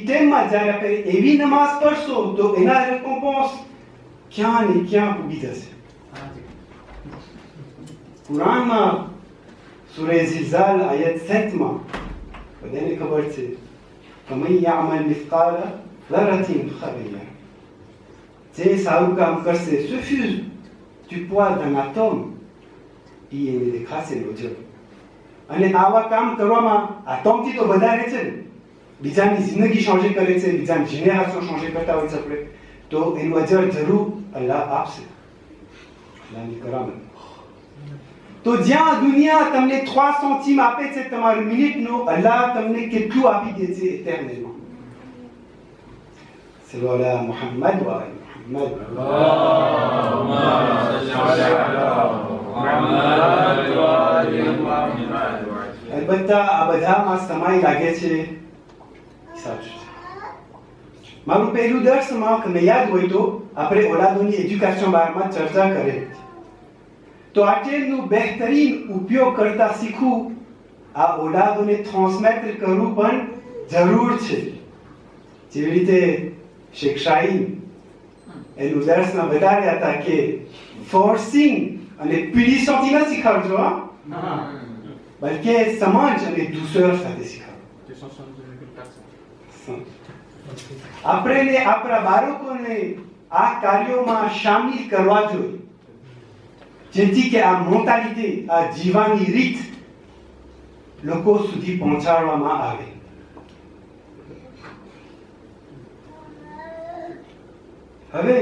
ટાઈમમાં જ્યારે આપણે એવી નમાઝ પઢશો તો એના રેકોમ્પોન્સ ક્યાં ને ક્યાં પૂગી જશે. કુરાનમાં સૂરે ઝિલઝાલ આયત 7માં બધાને ખબર છે ફમન યઅમલ મિસ્કાલ ذرة ખૈરન, જે સારું કામ કરશે suffuse du poids d'un atome, એ એને દેખાશે રોજ. અને આવા કામ કરવામાં આટોમથી તો વધારે છે ને, બીજાની જિંદગી શોષે કરે છે, બીજાની જીનેહાસો શોષે કરતા હોય છે આપણે, તો એનું અજર જરૂર અલ્લાહ આપશે. અલ્લાહની કરામત. તો જ્યાં દુનિયા તમને 3 સેન્ટિમ આપે છે તમારી મિનિટનું, અલ્લાહ તમને કેટલું આપી દે છે ઇટરનલમાં. સલ્લુ અલા મુહમ્મદ વ આલે મુહમ્મદ. અલબત્તા આ બધામાં સમય લાગે છે. સાચું છે. મારું પહેલું દર્શમાં તમને યાદ હોય તો આપણે ઓલાદોની એજ્યુકેશન બારમાં ચર્ચા કરેલી. તો આ ટેમનું બહેતરીન ઉપયોગ કરતા શીખવું, આ ઓલાદોને ટ્રાન્સમિટ કરવું પણ જરૂર છે. જેવી રીતે શેખ શાહીન એનું દર્શમાં બતાવ્યા હતા કે ફોર્સિંગ અને પીડિશોથી ન શીખવજો બલકે સમાજ અને દૂસરા સાથે શીખવજો. આપણે આપણા બાળકોને આ કાર્યોમાં સામેલ કરવા જોઈએ જેથી કે આ મોટાલિટી આ જીવવાની રીત લોકો સુધી પહોંચાડવામાં આવે. હવે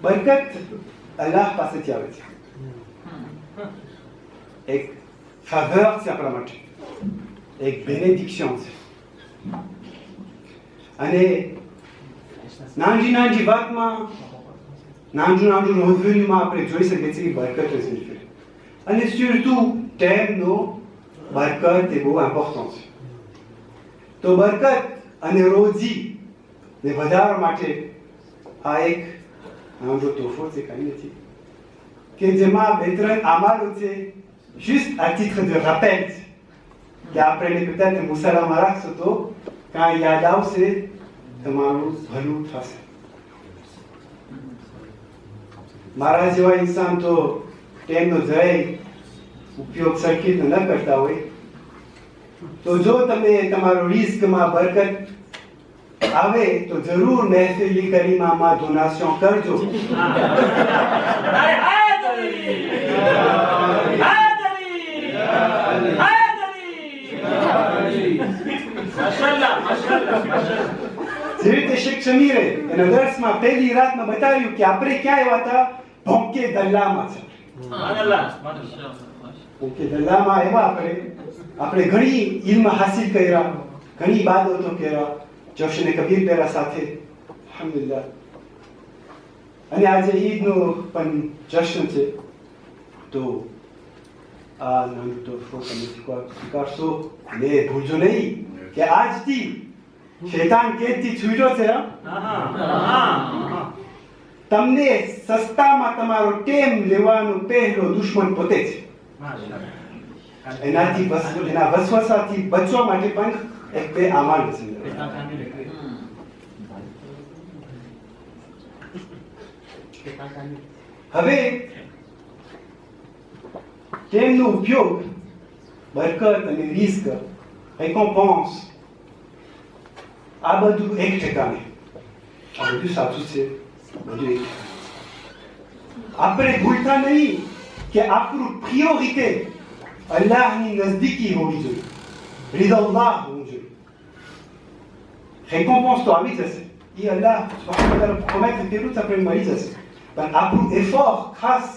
બરકત અલ્લાહ પાસેથી આવે છે. એક faveur છે આપણા માટે, એક બેનેડિક્શન છે. અને નાની વાતમાં નાનું રોઝરીમાં આપણે જોઈ શકીએ છીએ કે બરકત છે. અને surtout ટાઈમનો બરકત એ બહુ ઇમ્પોર્ટન્ટ છે. તો બરકત અને રોજી ને વધારવા માટે આ એક નાનો તોહફો છે, કંઈ નથી, કે જેમાં 2-3 અમાલો છે. juste à titre de rappel કે આપણે peut-être મુસાલામાં રાખશો તો કાંઈ યાદ આવશે, તમારું ભલું થશે. મારા જેવા ઇન્સાન તો ટાઈમનો જરાય ઉપયોગ સરખી રીતે ન કરતા હોય તો જો તમે તમારો રિસ્કમાં બરકત આવે તો જરૂર મહેફિલી કરીમામાં ડોનેશન કરજો. જે રીતે શેખ શમીરે એના દર્શમાં પહેલી રાતમાં બતાવ્યું કે આપણે ક્યાં આવ્યા હતા, ભોંકે દલ્લામાં છે. ભોંકે દલ્લામાં આવ્યા આપણે ઘણી ઇલ્મ હાસિલ કર્યા, ઘણી ઇબાદતો કર્યા, જશ્ન કબીર પહેલા સાથે, અલ્હમ્દુલિલ્લાહ. અને આજે ઈદનો પણ જશ્ન છે. તો આ નાનું તોહફો તમે સ્વીકારશો અને ભૂલજો નહીં કે આજથી શૈતાન કેદથી છૂટ્યો છે. તમને સસ્તામાં તમારો ટેમ લેવાનો પહેલો દુશ્મન પોતે છે. એનાથી એના વસવસાથી બચવા માટે પણ એક બે અમાલ છે. હવે ટેમનો ઉપયોગ બરકત અને રિસ્ક, récompense આ બધું એક ઠેકાણે, આ બધું સાચું છે, બધું એક. આપણે ભૂલતા નહીં કે આપણું પ્રિયોરિટી અલ્લાહની નજદીકી હોવી જોઈએ, રિદલ્લાહ હોવું જોઈએ. récompense તો આવી જશે, એ અલ્લાહ સુબ્હાનહુ તઆલા પ્રોમિસ કર્યું છે, આપણે મળી જશે, પણ આપણું એફર્ટ ખાસ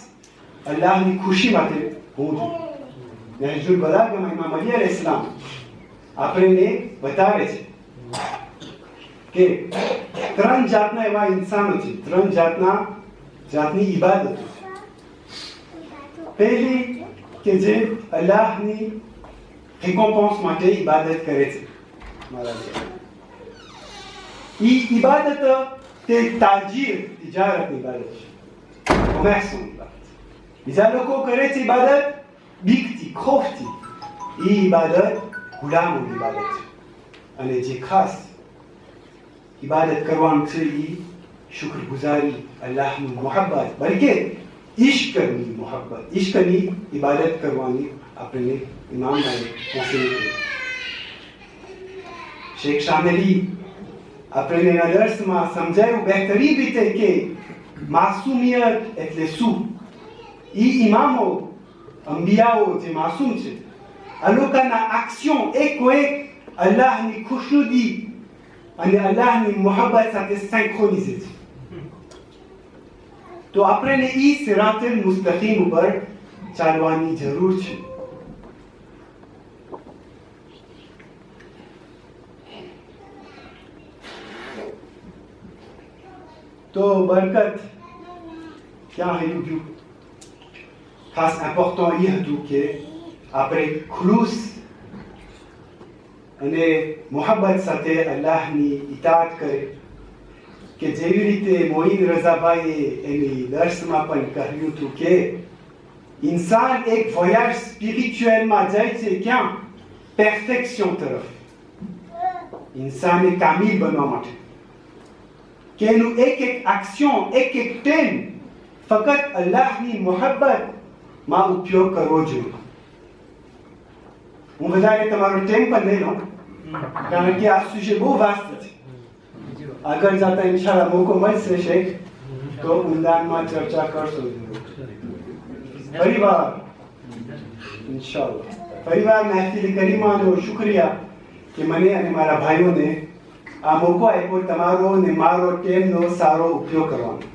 અલ્લાહની ખુશી માટે હોવું જોઈએ. નહજુલ બલાગમાં ઇમામ અલી અલૈહિસ્સલામ આપણને બતાવે છે કે 3 જાતના એવા ઇન્સાનો છે, 3 જાતની ઇબાદતો છે. પહેલી કે જે અલ્લાહની récompense માટે ઇબાદત કરે છે. એ ઇબાદત તે તિજારતની ઇબાદત છે, કોમર્સની ઇબાદત. બીજા લોકો કરે છે ઇબાદત બીકથી, ખોફથી. એ ઇબાદત ગુલામોની ઇબાદત છે. અને જે ખાસ ઇબાદત કરવાનું છે એ શુક્રગુજારી, અલ્લાહની મોહબ્બત, બલકે ઇશ્કની મોહબ્બત, ઇશ્કની ઇબાદત કરવાની આપણને ઇમામનાએ પહોંચેલી છે. શેખ શામેલી આપણને એના દર્શમાં સમજાયું બહેતરીન રીતે કે માસુમિયત એટલે શું. એ ઇમામો, અંબિયાઓ જે માસૂમ છે, આ લોકોના એક્શન એક અલ્લાહની ખુશનુદી અને અલ્લાહની મોહબ્બત સાથે સિંક્રોનિઝે છે. તો આપણે એ સિરાતુલ મુસ્તકીમ ઉપર ચાલવાની જરૂર છે. તો બરકત ક્યાં રહ્યું ગયું? ખાસ ઇમ્પોર્ટન્ટ એ હતું કે આપણે ખુલૂસ અને મોહબ્બત સાથે અલ્લાહની ઇતાત કરે કે જેવી રીતે મોઈન રઝાભાઈએ એની દર્શમાં પણ કહ્યું હતું કે ઇન્સાન એક voyage સ્પિરિચ્યુઅલમાં જાય છે ક્યાં perfection તરફ ઇન્સાને કામિલ બનવા માટે કે એનું એક એક્શન એક ટેમ ફક્ત અલ્લાહની મોહબ્બતમાં ઉપયોગ કરવો જોઈએ હું વધારે તમારો ટાઈમ પણ નહીં લઉં કારણ કે આ વિષય બહુ વાસ્ત છે આગળ જતા ઇન્શાલ્લાહ મોકો મળશે શેખ તો ઊંડાણમાં ચર્ચા કરશો ફરીવાર ઇન્શાલ્લાહ ફરીવાર મહેફિલ કરીમાનો શુક્રિયા કે મને અને મારા ભાઈઓને આ મોકો આપ્યો તમારો ને મારો ટાઈમનો સારો ઉપયોગ કરવાનો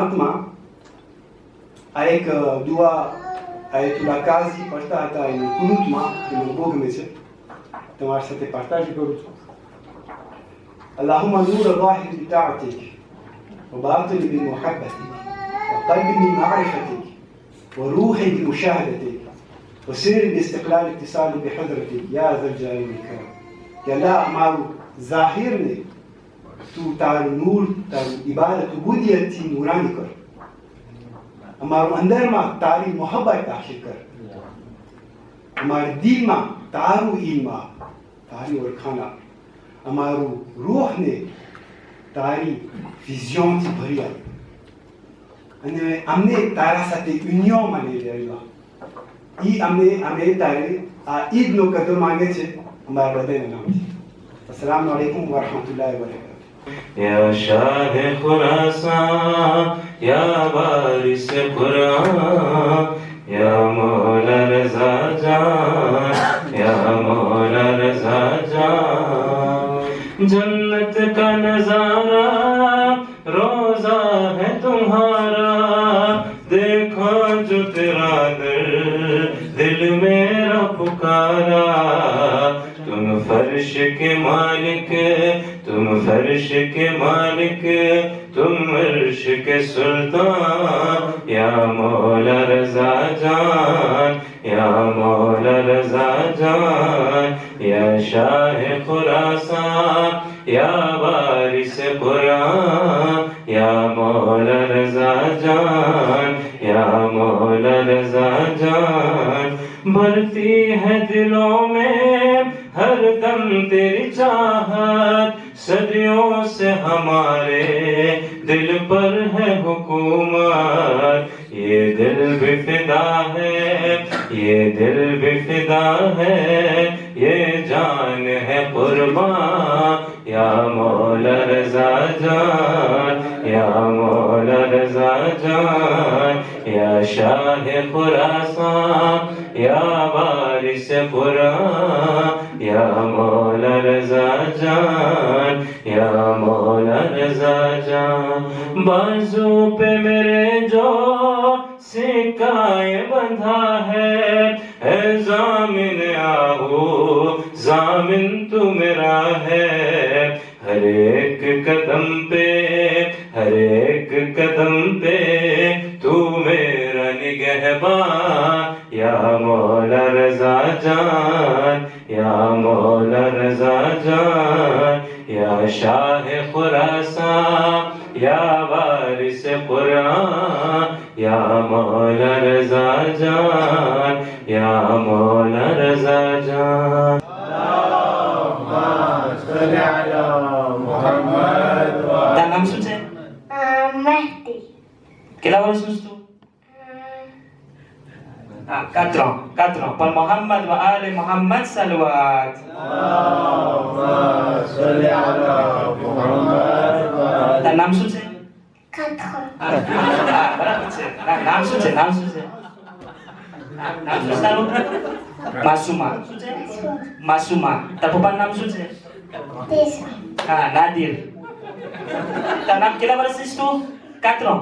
અંતમાં આ એક દુઆ આયતુલ્લા કાઝી પઢતા હતા એની કુનૂતમાં એ મને બહુ ગમે છે તમારી સાથે પાર્તાજી કરું છું اللهم نور ظاهر بطاعتك وباطن بمحبتك وقلب بمعرفتك وروح بمشاهدتك وسر باستقلال اتصال بحضرتك يا ذا الجلال والإكرام يا لا أعمال ظاهرني تو تعال نور تعال عبادة عبوديتي نوراني कर અમારું અંદરમાં તારી મોહબ્બત દાખલ કર અમારા દિલમાં તારું ઈલ્મ તારી ઓળખાણ અમારું રૂહને તારી વિઝનથી ભરી આપ અને અમને તારા સાથે યુનિયનમાં લઈ રહેલા અમે તારે આ ઈદનો કદમ માંગે છે અમારા બધાના નામથી અસલામુ અલૈકુમ વરહમતુલ્લાહિ વબરકાતુહુ या शाह खुरासान या वारिस कुरान या मौला रज़ा जान या मौला रज़ा जान जन्नत का नजारा रोजा है तुम्हारा देखो जो तेरा दिल मेरा पुकारा तुम फर्श के मालिक तुम फर्श के मालिक तुम अर्श के सुल्तान या मौला रज़ा जान या मौला रज़ा जान या शाह खुरासान या वारिस कुरान या मौला रज़ा जान या मौला रज़ा जान भरती है दिलों में हर दम तेरी चाहत सदियों से हमारे दिल पर है हुकूमत ये दिल भी फिदा है ये दिल भी फिदा है ये जान है कुर्बान या मौला रज़ा जान या मौला रज़ा जान या शाह खुरासान या वारिस कुरान या मौला रज़ा जान या मौला रज़ा जान बाजू पे मेरे जो सिक्काए बंधा है जामिन आहू जामिन तू मेरा है हर एक कदम पे तू मेरा निगहबान या मौला रज़ा जान या मौला रज़ा जान या शाह खुरासान या वारिस कुरान या मौला रज़ा जान या मौला रज़ा जान તારું નામ શું છે? Mehdi. કેટલા વર્ષનું છું? 4 પર મોહમ્મદ વ આલે મોહમ્મદ સલવાત તારું નામ શું છે? 4. બરાબર છે. નામ શું છે? નામ શું છે તારું? માસુમા. શું છે? માસુમા. તારા પપ્પાનું નામ શું છે? 10. હા, નાદિર. તારું નામ કેટલા વર્ષની છે તું? 4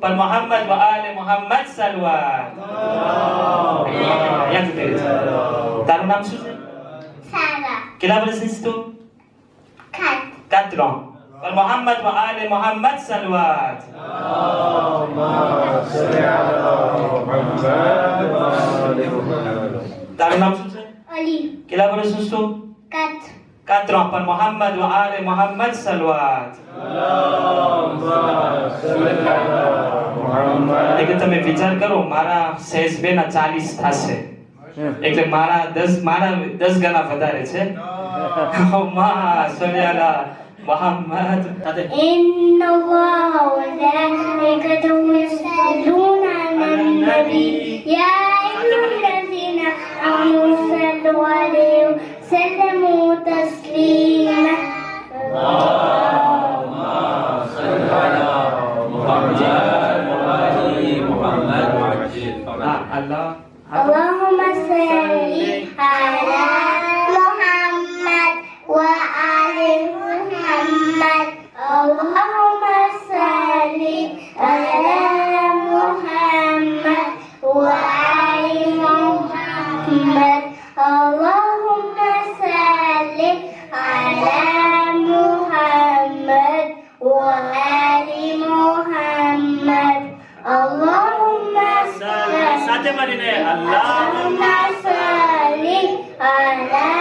પર મોહમ્મદ વ આલે મોહમ્મદ સલવાત યાદ કરે છે. તારું નામ શું છે? Sarah. કેટલા વર્ષની છે તું? 4. 4 पर मोहम्मद व आले मोहम्मद सलवात તારું નામ શું છે Oli. કેટલા વર્ષનું છું 4. 4 પર મોહમ્મદ વ આલે મોહમ્મદ સલવાત એટલે તમે વિચાર કરો મારા સહેજ બેના 40 થશે એટલે મારા 10 ગણા વધારે છે અલ્લાહ સલ્લી અલા મોહમ્મદ إن الله وملائكته يصلون على النبي يا أيها الذين آمنوا صلوا عليه وسلموا تسليما અલ્લાહ اللهم صل على محمد وآل محمد اللهم صل على محمد وآل محمد اللهم صل على محمد وآل محمد اللهم صل સાથે મળીને અલ્લાહ اللهم صل على